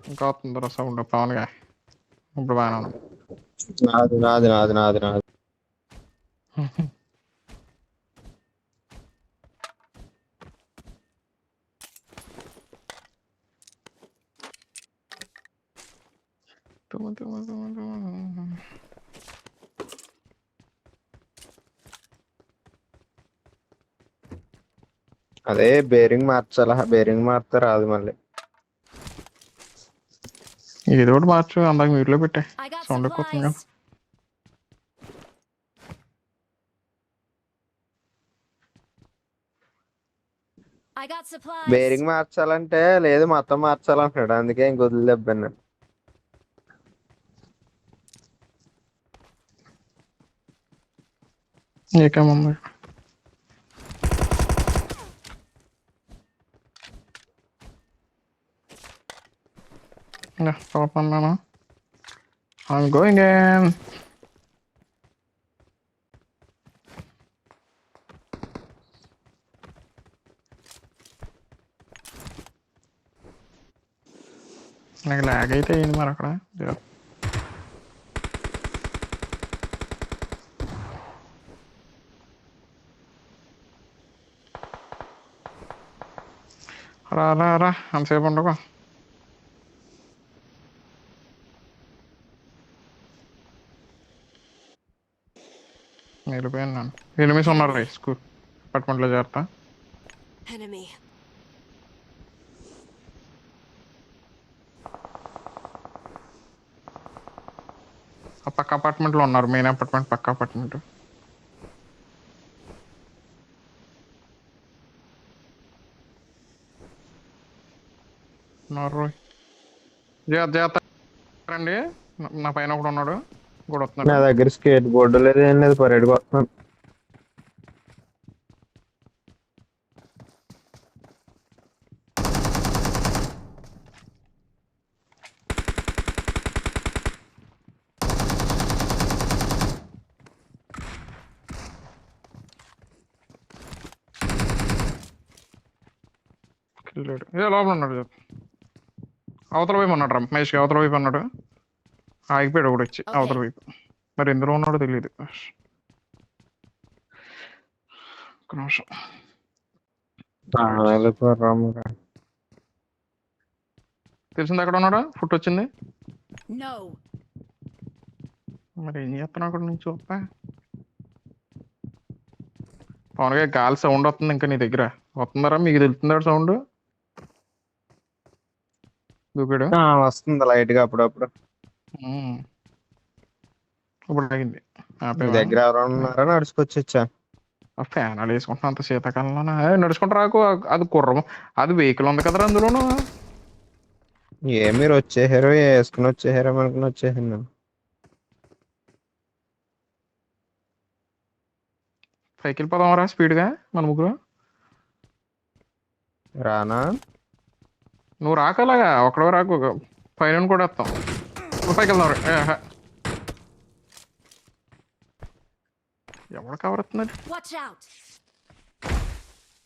ఇంకా వస్తుందిరా సౌండ్ పవన్గా ఇప్పుడు బాగానే ఉంది. నాది. అదే బేరింగ్ మార్చాలా, బేరింగ్ మారితే రాదు మళ్ళీ. ఏదో ఒకటి మార్చు, అందాక మీట్లో పెట్టే I got సౌండ్ ఎక్కువ వస్తుంది కదా. supplies. I got supplies. Bearing మార్చాలంటే లేదు మొత్తం మార్చాలంటున్నాడు, అందుకే ఇంక వదిలిదెబ్బాను. ఏకేముంది టాప్ అన్నానా. I'm going in. నాకు లాగ్ అయితే అయింది మరి అక్కడ. రా అంతసేపు ఉండకు. వెళ్ళిపోయాను నేను. ఎనిమిస్ ఉన్నారు రే స్కూల్ అపార్ట్మెంట్లో చేరతా. Enemy. ఆ పక్క అపార్ట్మెంట్లో ఉన్నారు, మెయిన్ అపార్ట్మెంట్ పక్క అపార్ట్మెంట్. ఉన్నారు జాగ్రత్త రండి. నా పైన ఒకడు ఉన్నాడు, కూడా నా వస్తున్నాడు. దగ్గర స్కేట్ బోర్డు లేదు, ఏం లేదు, పరేడ్కి వస్తున్నాను. ఏ లోపల ఉన్నాడు, అవతల వైపు ఉన్నాడు రా మహేష్, అవతల వైపు ఉన్నాడు. ఆగిపోయాడు ఒకటి వచ్చి అవతల వైపు. మరి ఎందులో ఉన్నాడో తెలియదు. ఒక నిమిషం. తెలిసింది అక్కడ ఉన్నాడా, ఫుట్ వచ్చింది. No. మరి ఏం చేస్తున్నావు అక్కడ నుంచి చూస్తా. పవన్గా గాలి సౌండ్ వస్తుంది ఇంకా నీ దగ్గర వస్తుందారా, మీకు తెలుస్తుందా సౌండ్? దూకాడు వస్తుంది లైట్ గా అప్పుడప్పుడు. ఇప్పుడు అయింది. మీ దగ్గర ఎవరైనా ఉన్నారా, నడుచుకొచ్చా? ఆ ఫ్యాన్ అలా వేసుకుంటున్నా అంత శీతాకాలంలో నడుచుకుంటా రాకు. అది కుర్రం, అది వెహికల్ ఉంది కదరా అందులోను. ఏ మీరు వచ్చేసారో వేసుకుని వచ్చేసారో అనుకుని వచ్చేసాను నేను. పైకి వెళ్ళిపోదామరా స్పీడ్గా మన ముగ్గురు. రానా? నువ్వు రాకలాగా ఒకడో రాకు, పైన కూడా వస్తాం. పైకి వెళ్దాం. ఎవరు కవర్ అవుతున్నారు? Watch out.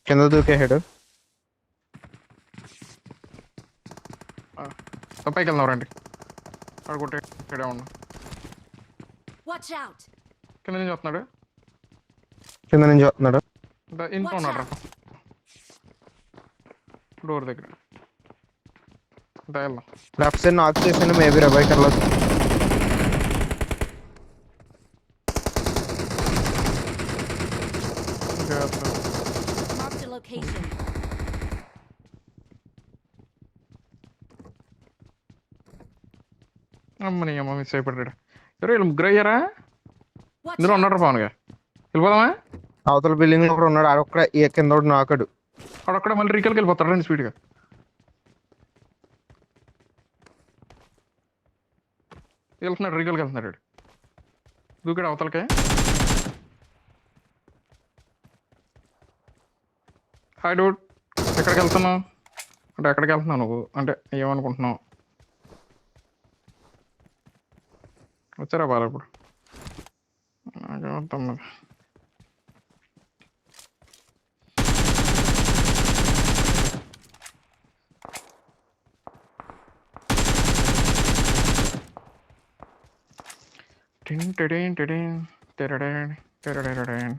కింద దూకేసాడు. పైకి వెళ్దాం రండి. అడుగుంటే ఇక్కడే ఉన్నా. Watch out. కింద నుంచి వస్తున్నాడు, కింద నుంచి వస్తున్నాడు. ఇంట్లో ఉన్నాడు రా డోర్ దగ్గర. వెళ్దాం. లెఫ్ట్ సైడ్ నాక్ చేసాను, మేబీ రబాయ్ కర్లో. Marked a location. అమ్మని అమ్మ మిస్ అయిపోయాడు. ఎవరు వీళ్ళు ముగ్గురు అయ్యారా? Watch ఇందులో ఉన్నాడు out. పవన్గా. వెళ్ళిపోదామా? అవతల బిల్డింగ్ లో ఒకడు ఉన్నాడు, ఆడొక్కడ ఈ కింద ఒకడు నాకడు. అక్కడ మళ్ళీ రీకల్కి వెళ్ళిపోతాడు రండి స్పీడ్గా. వెళ్తున్నాడు, రీకల్కి వెళ్తున్నాడు. దూకాడు అవతలకే. హాయ్ డూడ్, ఎక్కడికి వెళ్తున్నావు అంటే ఎక్కడికి వెళ్తున్నావు నువ్వు అంటే ఏమనుకుంటున్నావు? వచ్చారా బాగా ఇప్పుడు? నాకేమర్థం మరి. టిన్ టిడిన్ టిడిన్ టిరడన్ టిరడరడన్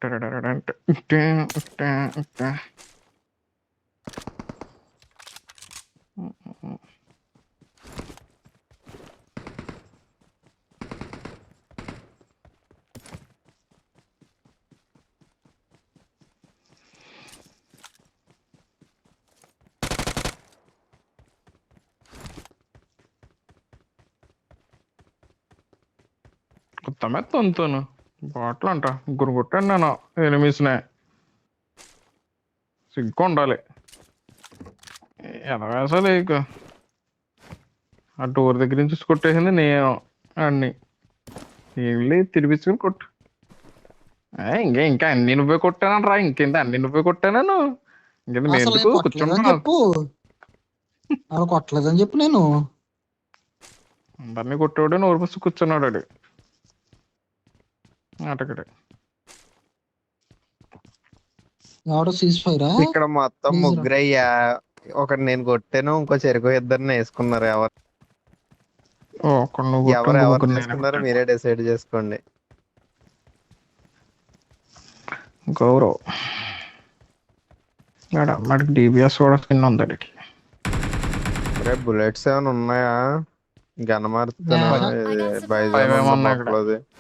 టిరడరడన్ కొత్తమే తొంతాను బాట్లు అంట ముగ్గురు కొట్టాను నేను ఎనిమిస్నే సిగ్గు ఉండాలి ఎలా వేసాలి ఇక ఆ డోర్ దగ్గర నుంచి చూసి కొట్టేసింది నేను అన్ని వెళ్ళి తిరిపించుకుని కొట్టు ఇంకా అన్ని నువ్వే కొట్టాను రా ఇంకేంటి అన్ని నువ్వే కొట్టాను ఇంకేంటి మేము అసలు ఎందుకు నేను కొట్టలేదని కూర్చుంటున్నా చెప్పు. అలా కొట్టలేదని చెప్పు. నేను అందరినీ కొట్టేవాడు నోరు పుస్తు కూర్చున్నాడు వాడు అటకడే ఎవడో సీజ్ ఫైరా ఇక్కడ మొత్తం Please రా. ముగ్గురయ్యా. ఒకటి నేను కొట్టాను, ఇంకో చెరుకు ఇద్దరిని వేసుకున్నారు. ఎవరు ఒక్కడు నువ్వు కొట్టు, ఎవరు ఇంకో ఎవరు ముగ్గురు నేనే చేసుకున్నారో కొట్టాను. మీరే డిసైడ్ చేసుకోండి. గౌరవ్ వాడికి డిబిఎస్ కూడా స్కిన్ ఉంది వాడికి. రేపు బుల్లెట్స్ ఏమైనా ఉన్నాయా? గన్ మారుతున్నా ఆహా. Five ఏమో ఉన్నాయి ఇక్కడ. బైజామా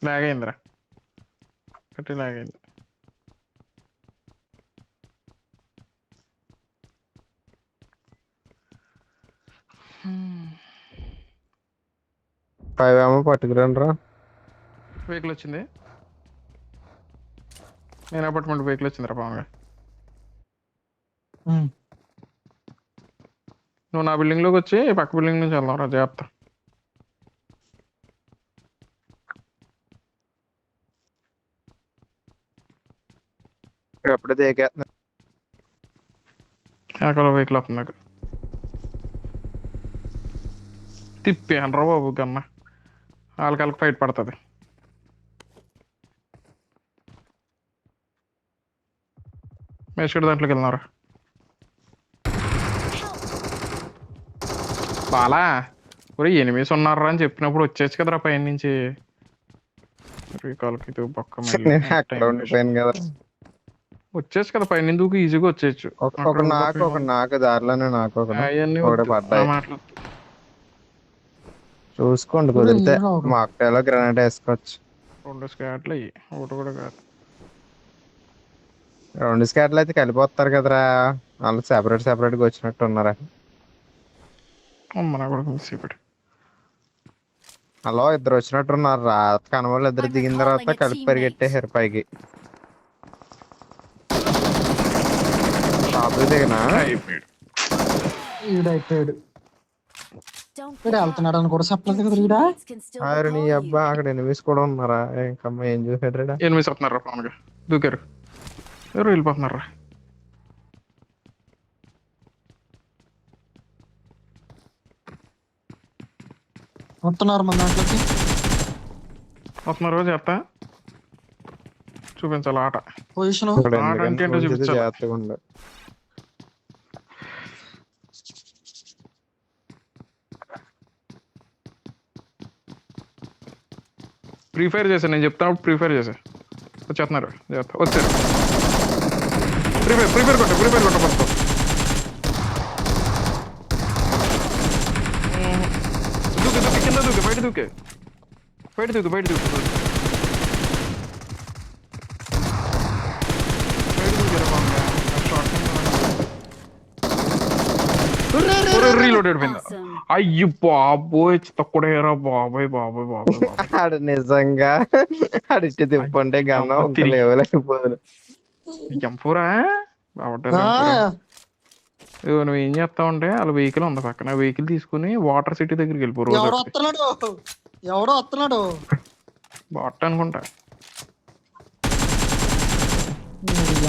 లాగైందిరా కట్టి లాగైంది. ఫైవ్ ఏమో పట్టుకురండి రా. వెహికల్ వచ్చింది, నేను అపార్ట్మెంట్ వెహికల్ వచ్చిందిరా పాముగా. నువ్వు నా బిల్డింగ్ లోకి వచ్చి పక్క బిల్డింగ్ నుంచి వెళ్దాం రా జాగ్రత్త. ఎప్పుడే దేకేస్తున్నా. వెనకాల వెహికల్ వస్తుంది నాకు. తిప్పాను రా బాబు గన్న, వాళ్ళకి ఫైట్ పడుతుంది. మేషుడు దాంట్లోకి వెళ్తున్నారా బాలా? ఒరే ఎనిమిస్ ఉన్నారా అని చెప్పినప్పుడు వచ్చేచ్చు కదరా పైన నుంచి. రీకాల్కి ఇది పక్క నేను అక్కడ ఉండిపోయాను కదా. వచ్చేచ్చు కదా పైన ఎందుకు ఈజీగా వచ్చేయచ్చు. ఒక నాకు దారిలోనే నాకు అవన్నీ ఒకటి పడ్డాయి. చూసుకోండి కుదిరితే మా అక్కలో గ్రానైట్ వేసుకోవచ్చు. 2 స్కాట్లు అయ్యి ఒకటి కూడా కాదు. 2 స్కాట్లు అయితే కలిపోతారు కదరా, వాళ్ళు సెపరేట్ గా వచ్చినట్టు ఉన్నారా? మన కూడా మిస్ అయిపోయి అలా ఇద్దరు వచ్చినట్టున్నారు రా. కనవాళ్ళు ఇద్దరు దిగిన తర్వాత కలిపి పరిగెట్టేసారు పైకి. షాప్ దిగినా అయిపోయాడు. ఈడైపోయాడు. Don't వీడు give up. వెళ్తున్నాడు అని కూడా చెప్పలేదు కదా ఈడ. Teammates can still ఆరు నీ recall అబ్బా you. అక్కడ ఎనిమిస్ కూడా ఉన్నారా? ఇంకమ్మ ఏం చూసాడు రా. ఎనిమిస్ వస్తున్నారు పవన్గా, దూకారు ఎవరు వెళ్ళిపోతున్నారు. వస్తున్నారు మన దాంట్లోకి. వస్తున్నారు చేస్తా చూపించాలి ఆట. పొజిషన్ ఇక్కడ ఆడ ఎందుకంటే అంటే ఏంటో కొంచెం చూపించాలి. జాగ్రత్తగా ఉండు. ప్రీ ఫైర్ చేశాను నేను చెప్తాను. ప్రీ ఫైర్ చేసా వచ్చేస్తున్నారు జాగ్రత్త. వచ్చారు ప్రీ ఫైర్ కొట్ట ఫస్ట్. దూకే కింద దూకే బయట దూకే. రీలోడ్ అయిపోయింది. Awesome. అయ్యో బాబోయ్ తక్కువ బాబోయ్. ఆడు నిజంగా అడిచి తిప్పుంటే గన్నం ఇంకా లేవలేకపోదు. ఎంపూరా నువ్వు ఏం చేస్తావు అంటే వాళ్ళ వెహికల్ ఉంది పక్కన, వెహికల్ తీసుకుని వాటర్ సిటీ దగ్గరికి వెళ్ళిపో. ఎవడో రోజు వస్తున్నాడు. బాట్ అనుకుంటా.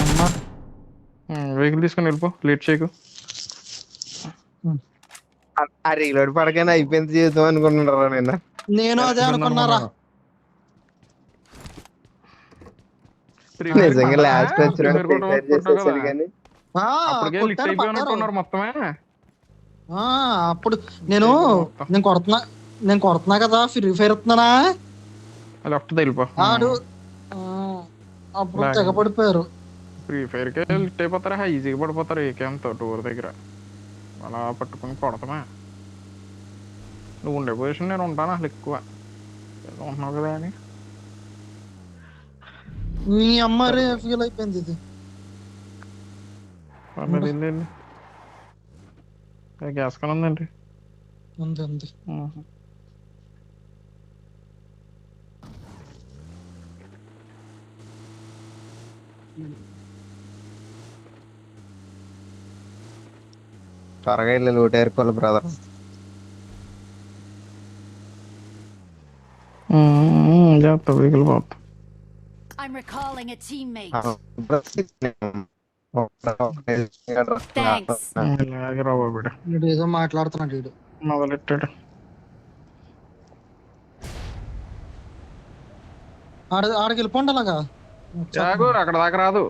అమ్మ. వెహికల్ తీసుకుని వెళ్ళిపో, లేట్ చేయకు. ఆ రీలోడ్ పడగానే అయిపోయింది జీవితం అనుకుంటున్నారా నేను. నేను అదే అనుకున్నారా. నిజంగా లాస్ట్ వచ్చినాడు ప్రీఫైర్ ప్రిపేర్ చేసేసాడు కానీ ఆ, అప్పటికే లిఫ్ట్ కొట్టారు అయిపోయినట్టు పడ్డారు. ఉన్నారు మొత్తమే. ఆ, అప్పుడు నేను మొత్తం నేను కొడుతున్నా నేను కొడుతున్నా కదా, ఫ్రీ ఫైర్ ఇస్తున్నానా లెఫ్ట్ తెలిపో. ఆడు. ఆ, అప్పుడు తెగపడిపోయారు. ఫ్రీ ఫైర్ కే లిఫ్ట్ అయిపోతారా, ఈజీగా పడిపోతారు ఏకేంతో డోర్ దగ్గర అలా పట్టుకుని కొడతామా. నువ్వు ఉండే పొజిషన్ నేను ఉంటాను అసలు ఎక్కువ ఉంటున్నావు కదా అని. మీ అమ్మ రే ఫీల్ అయిపోయింది ఇది. పర్లేదు వెళ్ళి గ్యాస్ కాలం ఉందండి. ఉంది ఉంది. త్వరగా వెళ్ళి లూట్ ఏరుకోవాలి బ్రదర్. జాగ్రత్త వెహికల్ పోతా. I'm recalling a teammate. Thanks. రాబో బిడ వీడు ఏదో మాట్లాడుతున్నాడు వీడు. మొదలెట్టాడు. ఆడికి వెళ్ళిపోండి అలాగా. జాగు అక్కడ దాకా రాదు,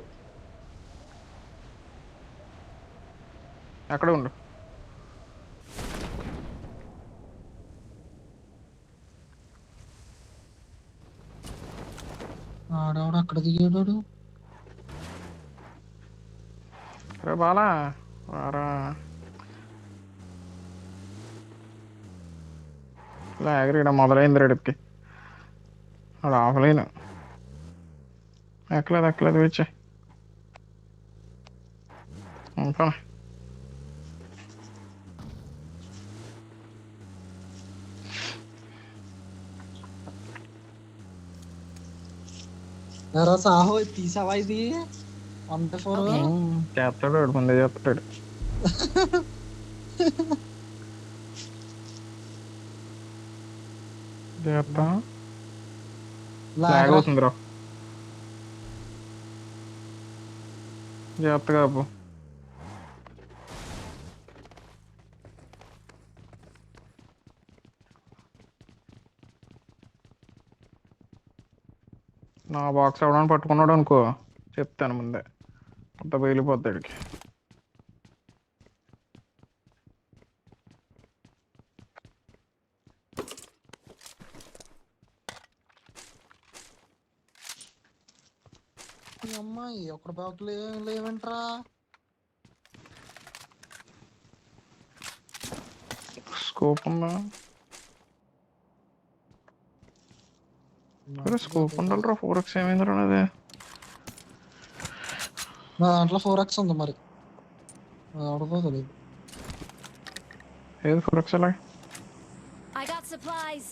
అక్కడే ఉండు. ఆడవాడు అక్కడ దిగాడు. రే బాలా వారా లాగరీడ మొదలైంది రెడ్కి. వాడు ఆఫలైన్ ఎక్కలేదు వచ్చా ఉంటాను. సాహో తీసావా ఇది 1-4? చేస్తాడు వాడు, ముందే చేస్తాడు. చేస్తా లాగ్ అవుతుంది రా, జాగ్రత్తగా అప్పు. నా బాక్స్ అవడానికి పట్టుకున్నాడు అనుకో చెప్తాను ముందే, అంత బయలిపోతాడికి. అమ్మాయి ఒకటి బాక్ లేవంట్రా. స్కోప్ ఉందా? స్కోప్ ఉండాలిరా. 4x ఏమైందిరా అదే. నా దాంట్లో 4x ఉంది మరి ఆడపోతుంది. ఏది 4x అలా? I got supplies.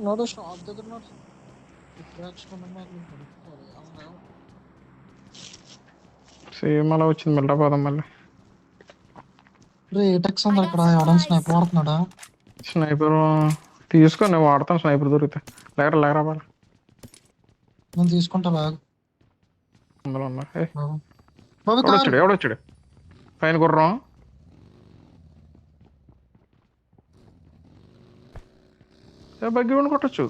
నాడు షాప్ దగ్గర నాడు. సేమ్ అలా వచ్చింది మళ్ళీ పోదాం మళ్ళీ. రేటెక్స్ ఉంది అక్కడ. ఎవడన్నా స్నైపర్ వాడుతున్నాడా? స్నైపర్ తీసుకో, నేను వాడతాను స్నైపర్ దొరికితే. లేకరా బాగా నేను తీసుకుంటా బ్యాగ్. అందులో ఉన్నా. బాబు కారు. ఎవడొచ్చాడు పైన గుర్రం? బగ్గి ఉండి కొట్టచ్చు.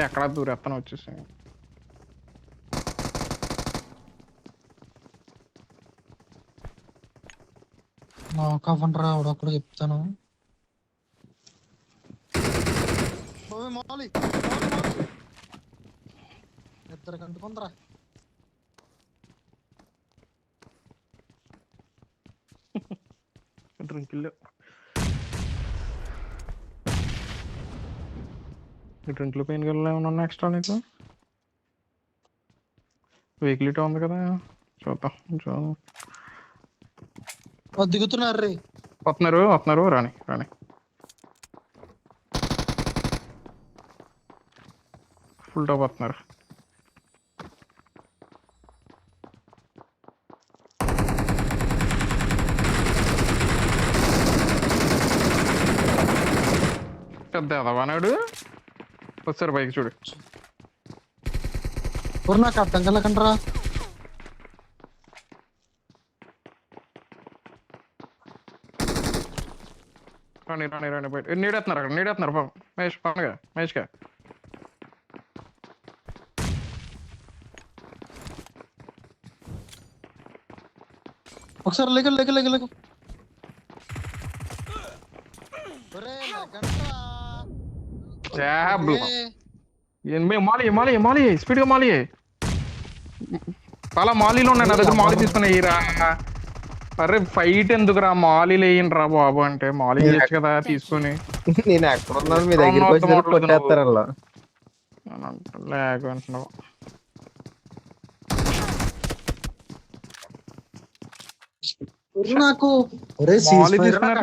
ఎక్కడ దూరేస్తాను వచ్చేసి. నాకు అవ్వండిరా ఎవడొక్కడు చెప్తాను. ఇద్దరు కంటుకుందరా. డ్రింకులు డ్రింకులు పెయిన్ గిల్ల ఏమన్నా ఎక్స్ట్రా నీకు? వెహికలిటీ ఉంది కదా, చూద్దాం. దిగుతున్నారు రే. వస్తున్నారు రాని ఫుల్ టాప్ వస్తున్నారు. పెద్ద ఎదవానాడు వచ్చారు బైక్ చూడు. ఎవరు నాకు అర్థం కలకండ్రా. రండి బయట నీడేస్తున్నారు అక్కడ నీడేస్తున్నారు పాపం మహేష్ పండుగ మహేష్గా. ఒకసారి లేక ఒరేయ్, లెగండ్రా. మాలి స్పీడ్ గా మాలి అలా మాలీలో ఉన్నాయి నా దగ్గర. మాలి తీసుకుని వేయరా. అరే ఫైట్ ఎందుకురా మాలీలు వేయండిరా బాబు అంటే మాలీ చేయొచ్చు కదా తీసుకొని. నేను ఎక్కడ ఉన్నాను మీ దగ్గరికి వచ్చి కొట్టేస్తారు అలా. లేక అంటున్నావు. నాకు ఒరే మాలి తీసుకున్నారు